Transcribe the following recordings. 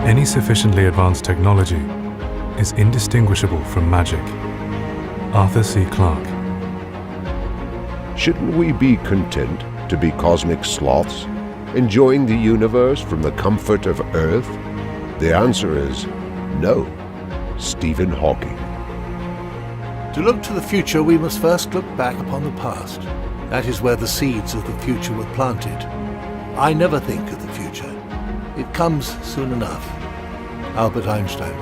Any sufficiently advanced technology is indistinguishable from magic. Arthur C. Clarke. Shouldn't we be content to be cosmic sloths, enjoying the universe from the comfort of Earth? The answer is no. Stephen Hawking. To look to the future, we must first look back upon the past. That is where the seeds of the future were planted. I never think of the future. It comes soon enough. Albert Einstein.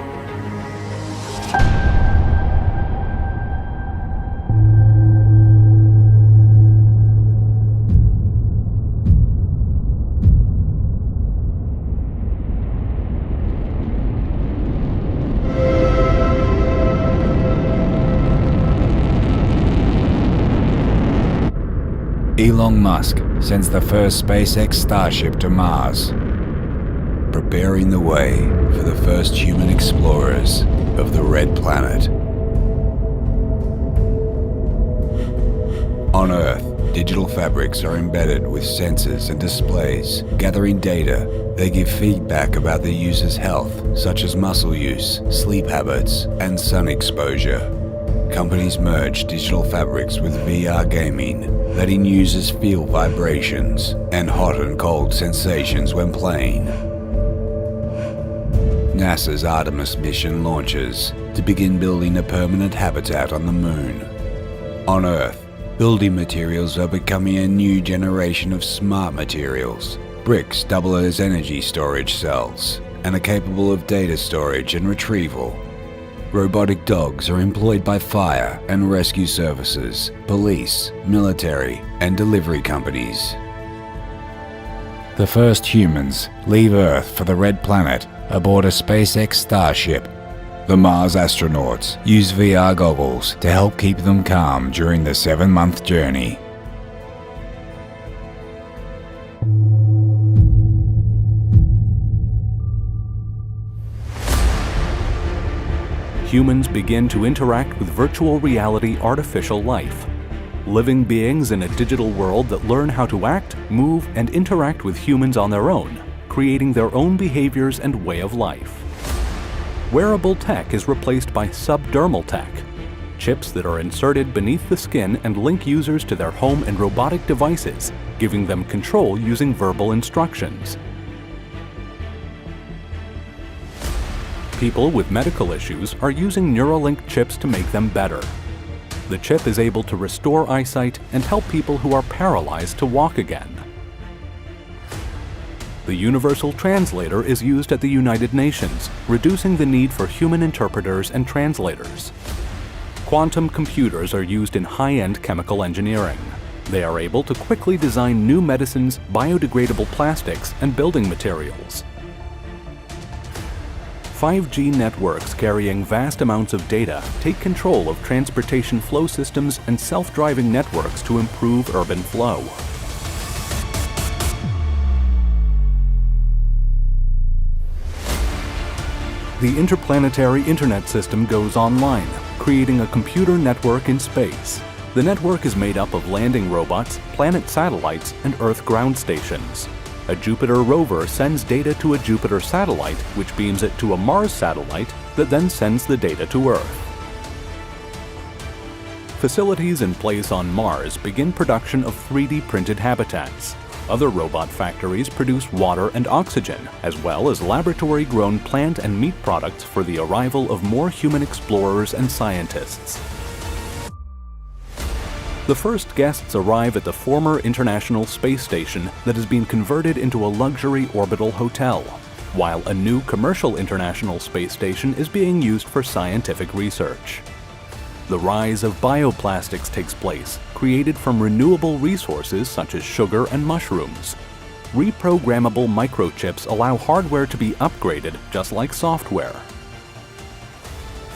Elon Musk sends the first SpaceX Starship to Mars, preparing the way for the first human explorers of the Red Planet. On Earth, digital fabrics are embedded with sensors and displays. Gathering data, they give feedback about the user's health, such as muscle use, sleep habits, and sun exposure. Companies merge digital fabrics with VR gaming, letting users feel vibrations and hot and cold sensations when playing. NASA's Artemis mission launches to begin building a permanent habitat on the Moon. On Earth, building materials are becoming a new generation of smart materials. Bricks double as energy storage cells and are capable of data storage and retrieval. Robotic dogs are employed by fire and rescue services, police, military, and delivery companies. The first humans leave Earth for the Red Planet aboard a SpaceX Starship. The Mars astronauts use VR goggles to help keep them calm during the 7-month journey. Humans begin to interact with virtual reality artificial life. Living beings in a digital world that learn how to act, move, and interact with humans on their own, creating their own behaviors and way of life. Wearable tech is replaced by subdermal tech, chips that are inserted beneath the skin and link users to their home and robotic devices, giving them control using verbal instructions. People with medical issues are using Neuralink chips to make them better. The chip is able to restore eyesight and help people who are paralyzed to walk again. The Universal Translator is used at the United Nations, reducing the need for human interpreters and translators. Quantum computers are used in high-end chemical engineering. They are able to quickly design new medicines, biodegradable plastics, and building materials. 5G networks carrying vast amounts of data take control of transportation flow systems and self-driving networks to improve urban flow. The interplanetary internet system goes online, creating a computer network in space. The network is made up of landing robots, planet satellites, and Earth ground stations. A Jupiter rover sends data to a Jupiter satellite, which beams it to a Mars satellite that then sends the data to Earth. Facilities in place on Mars begin production of 3D printed habitats. Other robot factories produce water and oxygen, as well as laboratory-grown plant and meat products for the arrival of more human explorers and scientists. The first guests arrive at the former International Space Station that has been converted into a luxury orbital hotel, while a new commercial International Space Station is being used for scientific research. The rise of bioplastics takes place, created from renewable resources such as sugar and mushrooms. Reprogrammable microchips allow hardware to be upgraded just like software.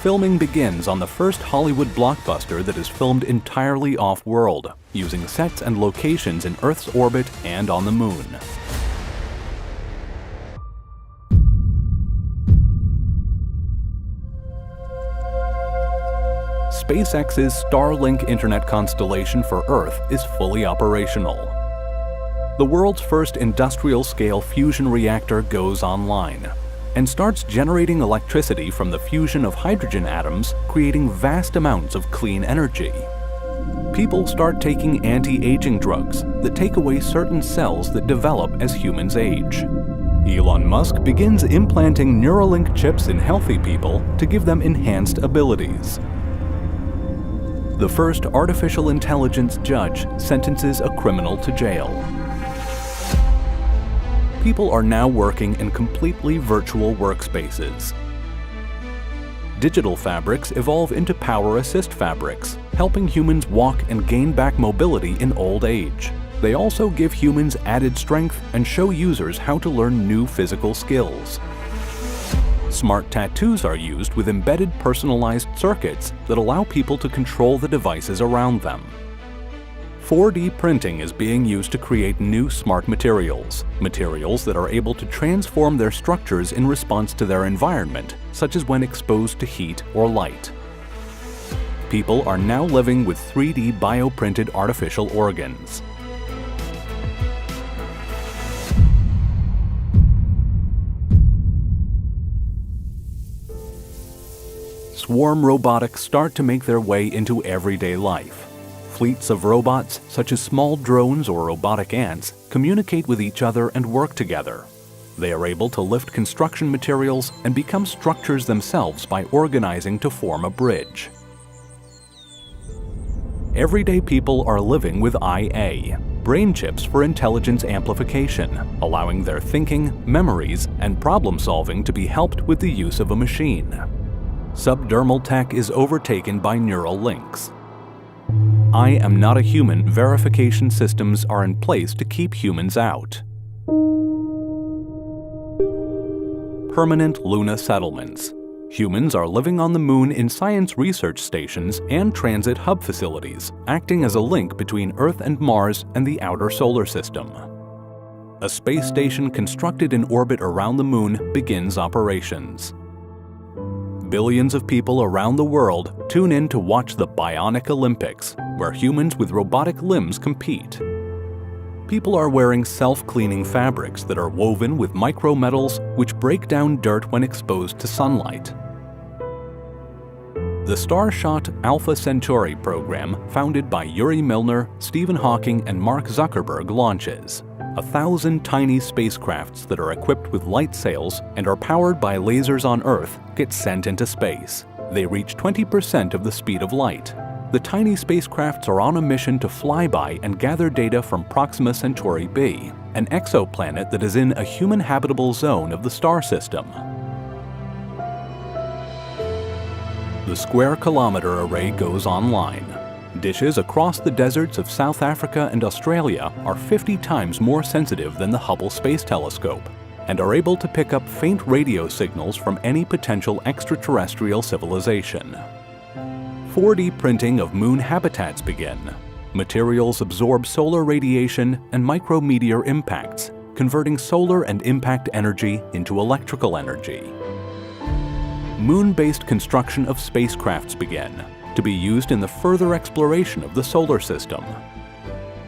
Filming begins on the first Hollywood blockbuster that is filmed entirely off-world, using sets and locations in Earth's orbit and on the Moon. SpaceX's Starlink internet constellation for Earth is fully operational. The world's first industrial-scale fusion reactor goes online. and starts generating electricity from the fusion of hydrogen atoms, creating vast amounts of clean energy. People start taking anti-aging drugs that take away certain cells that develop as humans age. Elon Musk begins implanting Neuralink chips in healthy people to give them enhanced abilities. The first artificial intelligence judge sentences a criminal to jail. People are now working in completely virtual workspaces. Digital fabrics evolve into power assist fabrics, helping humans walk and gain back mobility in old age. They also give humans added strength and show users how to learn new physical skills. Smart tattoos are used with embedded personalized circuits that allow people to control the devices around them. 4D printing is being used to create new smart materials that are able to transform their structures in response to their environment, such as when exposed to heat or light. People are now living with 3D bioprinted artificial organs. Swarm robotics start to make their way into everyday life. Fleets of robots, such as small drones or robotic ants, communicate with each other and work together. They are able to lift construction materials and become structures themselves by organizing to form a bridge. Everyday people are living with IA, brain chips for intelligence amplification, allowing their thinking, memories, and problem-solving to be helped with the use of a machine. Subdermal tech is overtaken by neural links. I am not a human verification systems are in place to keep humans out. Permanent Luna settlements. Humans are living on the moon in science research stations and transit hub facilities, acting as a link between Earth and Mars and the outer solar system. A space station constructed in orbit around the moon begins operations. Billions of people around the world tune in to watch the Bionic Olympics, where humans with robotic limbs compete. People are wearing self-cleaning fabrics that are woven with micrometals which break down dirt when exposed to sunlight. The Starshot Alpha Centauri program, founded by Yuri Milner, Stephen Hawking, and Mark Zuckerberg, launches. 1,000 tiny spacecrafts that are equipped with light sails and are powered by lasers on Earth get sent into space. They reach 20% of the speed of light. The tiny spacecrafts are on a mission to fly by and gather data from Proxima Centauri b, an exoplanet that is in a human-habitable zone of the star system. The Square Kilometre Array goes online. Dishes across the deserts of South Africa and Australia are 50 times more sensitive than the Hubble Space Telescope and are able to pick up faint radio signals from any potential extraterrestrial civilization. 4D printing of moon habitats begin. Materials absorb solar radiation and micrometeor impacts, converting solar and impact energy into electrical energy. Moon-based construction of spacecrafts begin, to be used in the further exploration of the solar system.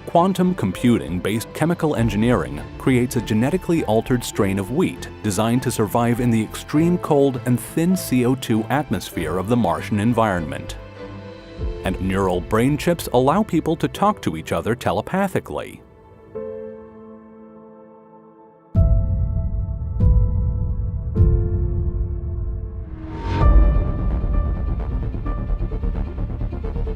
Quantum computing-based chemical engineering creates a genetically altered strain of wheat designed to survive in the extreme cold and thin CO2 atmosphere of the Martian environment. And neural brain chips allow people to talk to each other telepathically.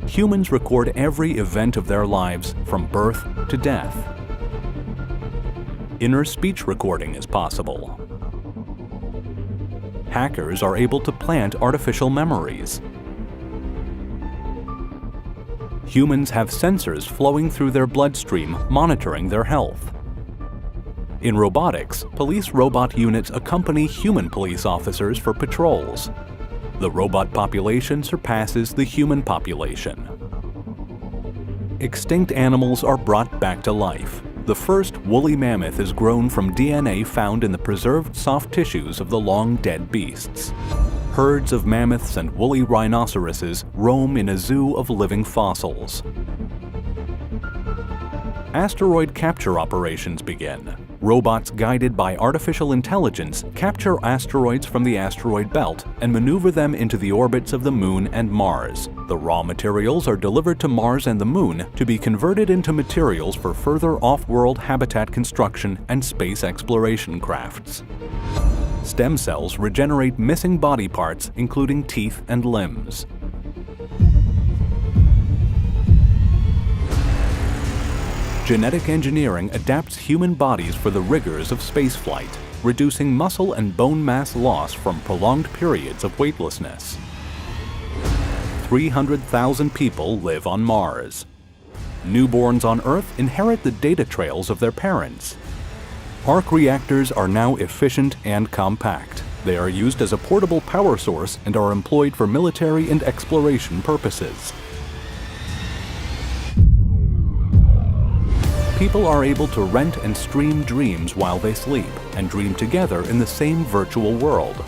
Humans record every event of their lives from birth to death. Inner speech recording is possible. Hackers are able to plant artificial memories. Humans have sensors flowing through their bloodstream monitoring their health. In robotics, police robot units accompany human police officers for patrols. The robot population surpasses the human population. Extinct animals are brought back to life. The first woolly mammoth is grown from DNA found in the preserved soft tissues of the long-dead beasts. Herds of mammoths and woolly rhinoceroses roam in a zoo of living fossils. Asteroid capture operations begin. Robots guided by artificial intelligence capture asteroids from the asteroid belt and maneuver them into the orbits of the Moon and Mars. The raw materials are delivered to Mars and the Moon to be converted into materials for further off-world habitat construction and space exploration crafts. Stem cells regenerate missing body parts, including teeth and limbs. Genetic engineering adapts human bodies for the rigors of spaceflight, reducing muscle and bone mass loss from prolonged periods of weightlessness. 300,000 people live on Mars. Newborns on Earth inherit the data trails of their parents. Arc reactors are now efficient and compact. They are used as a portable power source and are employed for military and exploration purposes. People are able to rent and stream dreams while they sleep and dream together in the same virtual world.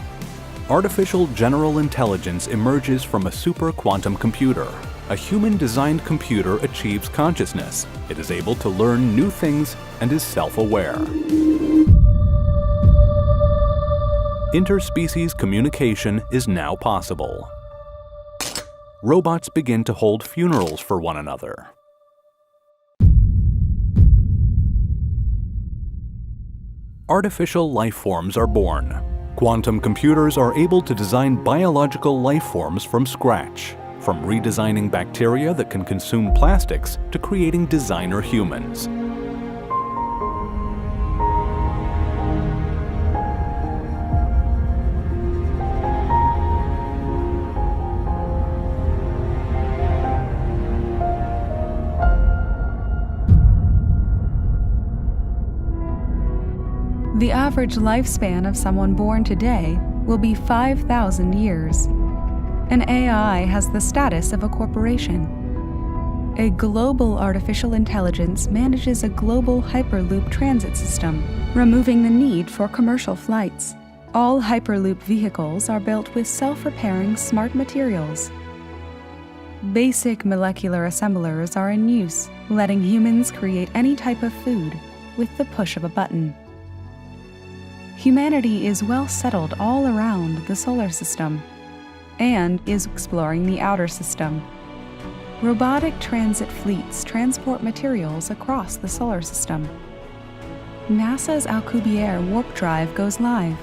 Artificial general intelligence emerges from a super quantum computer. A human-designed computer achieves consciousness. It is able to learn new things and is self-aware. Interspecies communication is now possible. Robots begin to hold funerals for one another. Artificial life forms are born. Quantum computers are able to design biological life forms from scratch, from redesigning bacteria that can consume plastics to creating designer humans. The average lifespan of someone born today will be 5,000 years. An AI has the status of a corporation. A global artificial intelligence manages a global Hyperloop transit system, removing the need for commercial flights. All Hyperloop vehicles are built with self-repairing smart materials. Basic molecular assemblers are in use, letting humans create any type of food with the push of a button. Humanity is well settled all around the solar system and is exploring the outer system. Robotic transit fleets transport materials across the solar system. NASA's Alcubierre warp drive goes live.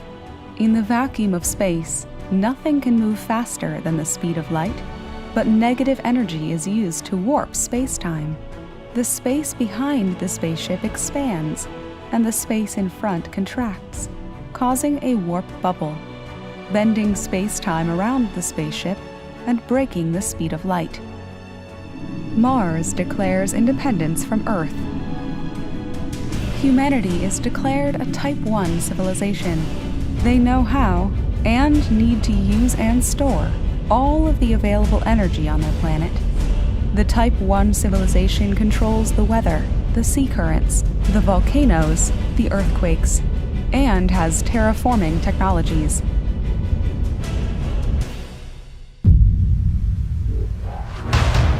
In the vacuum of space, nothing can move faster than the speed of light, but negative energy is used to warp space-time. The space behind the spaceship expands, and the space in front contracts, causing a warp bubble, bending space-time around the spaceship and breaking the speed of light. Mars declares independence from Earth. Humanity is declared a Type 1 civilization. They know how, and need to use and store, all of the available energy on their planet. The Type 1 civilization controls the weather, the sea currents, the volcanoes, the earthquakes, and has terraforming technologies.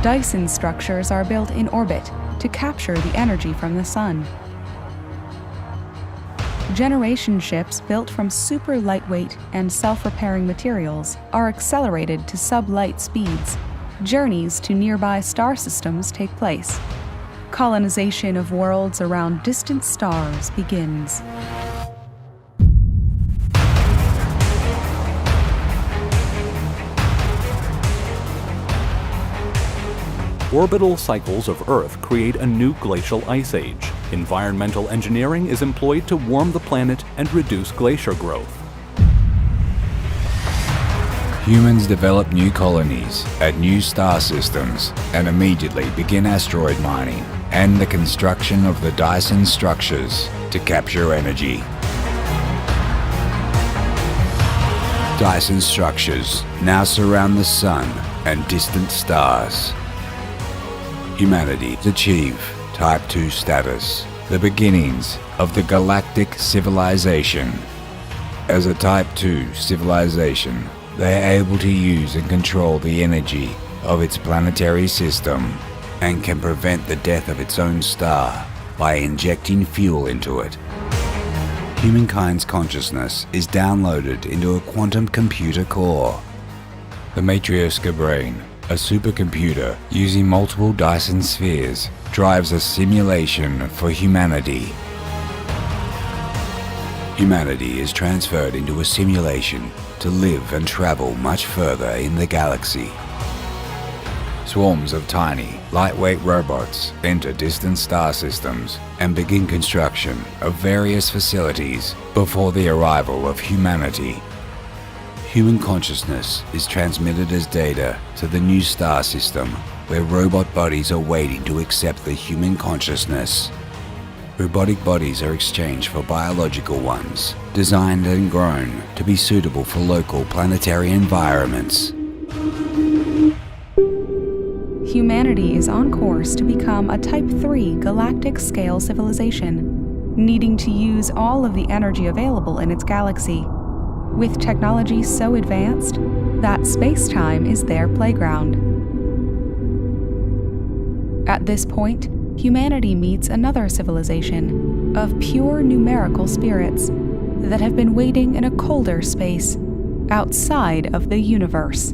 Dyson structures are built in orbit to capture the energy from the sun. Generation ships built from super lightweight and self-repairing materials are accelerated to sub-light speeds. Journeys to nearby star systems take place. Colonization of worlds around distant stars begins. Orbital cycles of Earth create a new glacial ice age. Environmental engineering is employed to warm the planet and reduce glacier growth. Humans develop new colonies at new star systems and immediately begin asteroid mining and the construction of the Dyson structures to capture energy. Dyson structures now surround the Sun and distant stars. Humanity achieve Type 2 status, the beginnings of the galactic civilization. As a Type 2 civilization, they are able to use and control the energy of its planetary system and can prevent the death of its own star by injecting fuel into it. humankind's consciousness is downloaded into a quantum computer core. The Matryoshka brain, a supercomputer using multiple Dyson spheres, drives a simulation for humanity. Humanity is transferred into a simulation to live and travel much further in the galaxy. Swarms of tiny, lightweight robots enter distant star systems and begin construction of various facilities before the arrival of humanity. Human consciousness is transmitted as data to the new star system, where robot bodies are waiting to accept the human consciousness. Robotic bodies are exchanged for biological ones, designed and grown to be suitable for local planetary environments. Humanity is on course to become a Type 3 galactic scale civilization, needing to use all of the energy available in its galaxy, with technology so advanced that space-time is their playground. At this point, humanity meets another civilization of pure numerical spirits that have been waiting in a colder space outside of the universe.